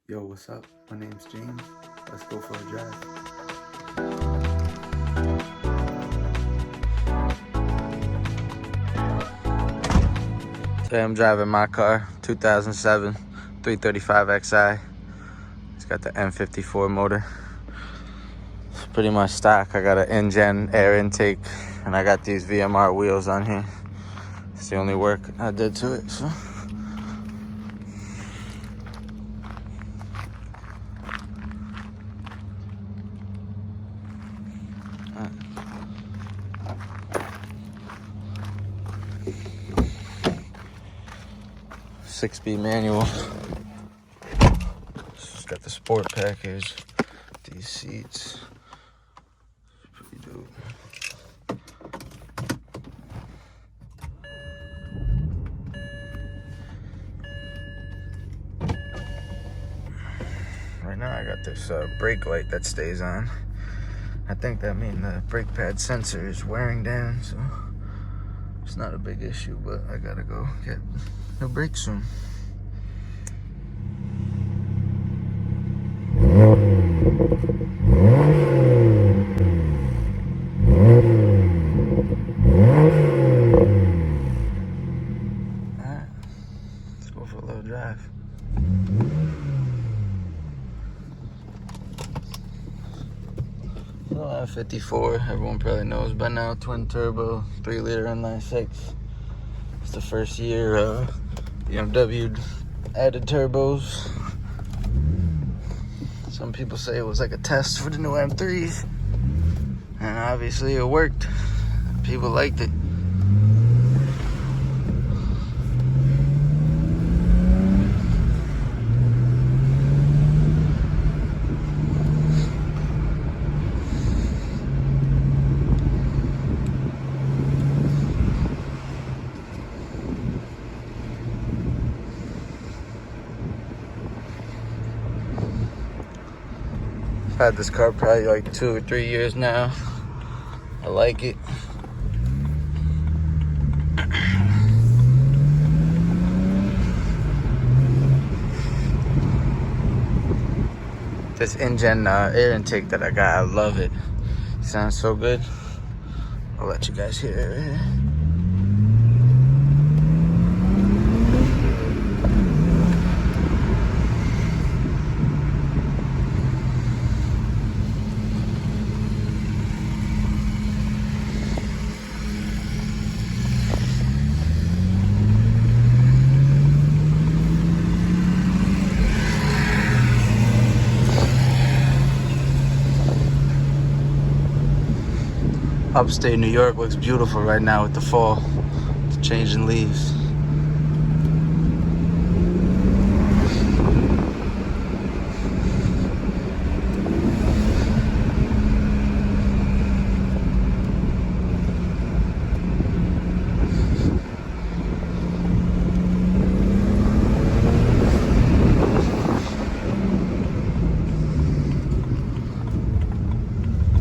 Yo, what's up? My name's James. Let's go for a drive. Today I'm driving my car, 2007 335xi. It's got the M54 motor. It's pretty much stock. I got an InGen air intake, and I got these VMR wheels on here. It's the only work I did to it, so. 6-speed manual. It's got the sport package, these seats. Pretty dope. Right now I got this brake light that stays on. I think that means the brake pad sensor is wearing down, so it's not a big issue, but I gotta go get new brakes soon. Alright, let's go for a little drive. So 54, everyone probably knows by now, twin turbo, 3-liter inline-6. It's the first year BMW added turbos. Some people say it was like a test for the new M3s, and obviously it worked. People liked it. I've had this car probably like 2 or 3 years now. I like it. This InGen air intake that I got, I love it. Sounds so good. I'll let you guys hear it right here. Upstate New York looks beautiful right now with the fall, the changing leaves.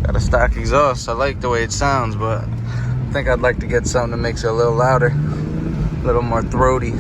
Got a stock exhaust. I like the way it sounds, but I think I'd like to get something that makes it a little louder, a little more throaty.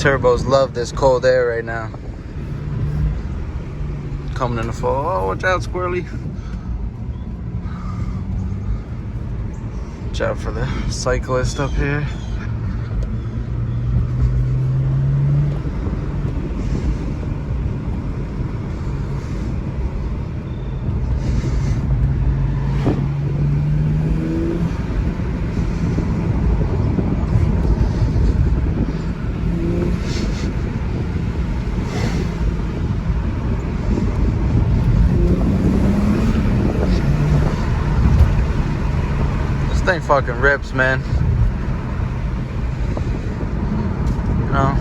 turbos love this cold air right now. Coming in the fall. Oh, watch out, squirrely. Watch out for the cyclist up here. Thing fucking rips, man. You know,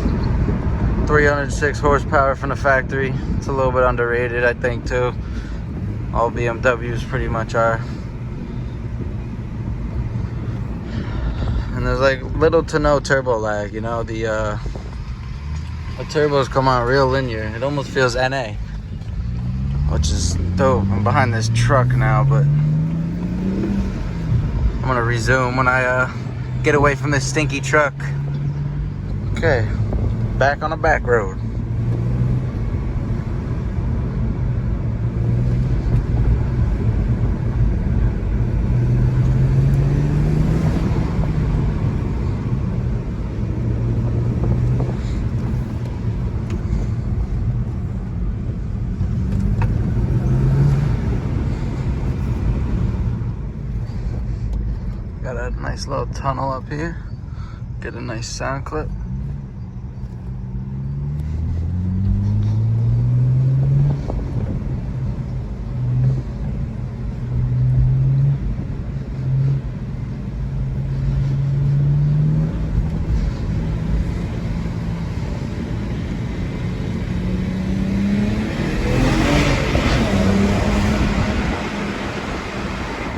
306 horsepower from the factory. It's a little bit underrated, I think, too. All BMWs pretty much are. And there's like little to no turbo lag, you know. The turbos come out real linear. It almost feels NA, which is dope. I'm behind this truck now, but I'm gonna resume when I get away from this stinky truck. Okay, back on the back road. Got a nice little tunnel up here. Get a nice sound clip.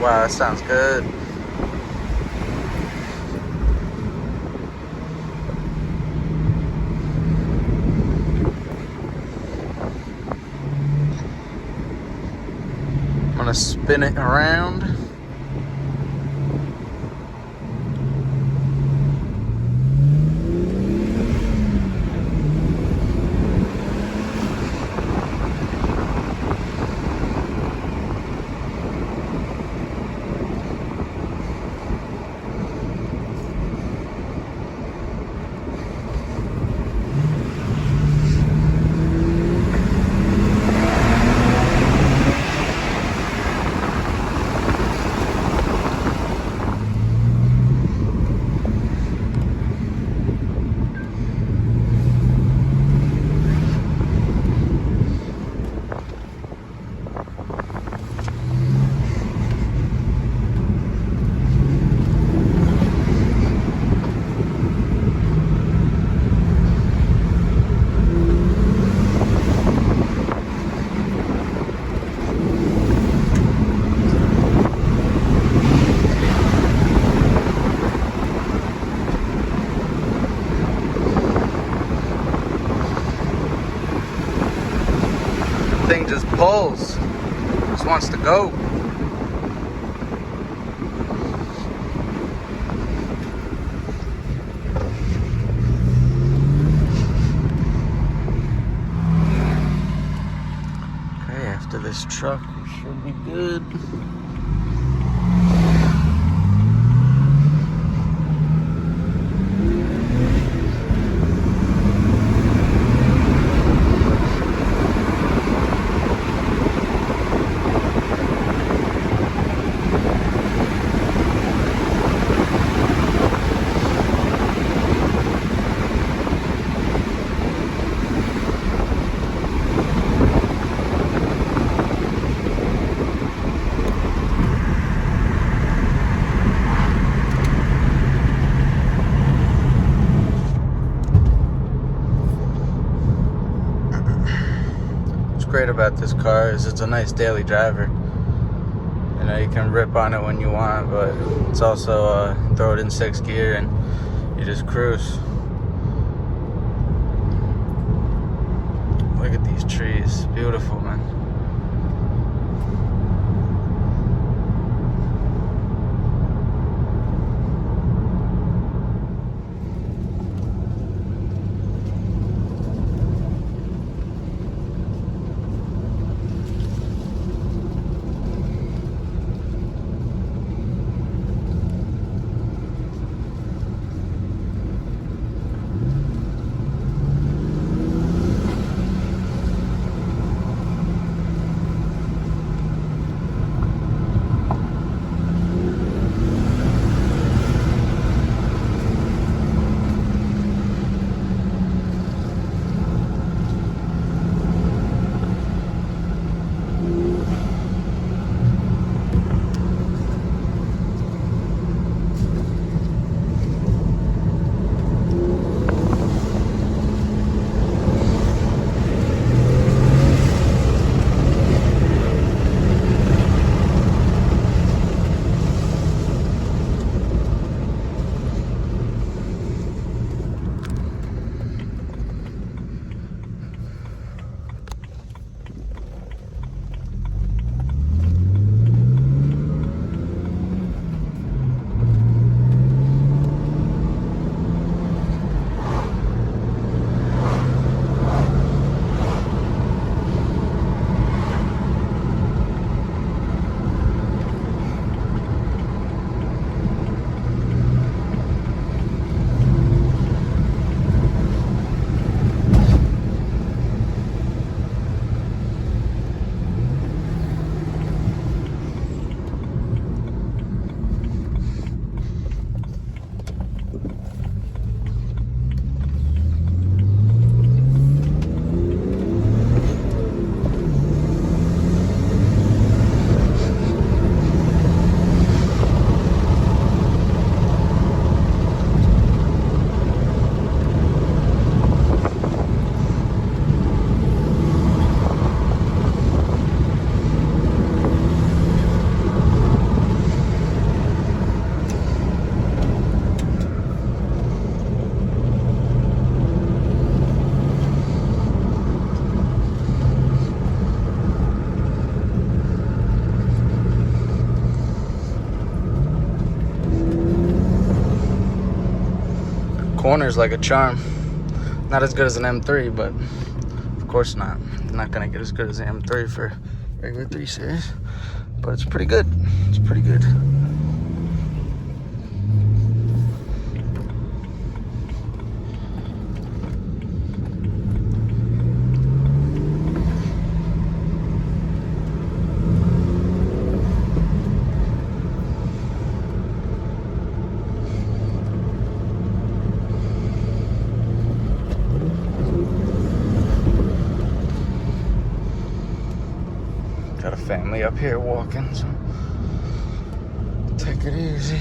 Wow, that sounds good. I'm gonna spin it around. Thing just pulls, just wants to go. Okay, after this truck, we should be good. Great about this car is it's a nice daily driver. You know, you can rip on it when you want, but it's also throw it in 6th gear and you just cruise. Look at these trees, beautiful, man. corners like a charm. Not as good as an M3, but of course not. Not gonna get as good as the M3 for regular 3 Series, but it's pretty good. It's pretty good. Got a family up here walking, so take it easy.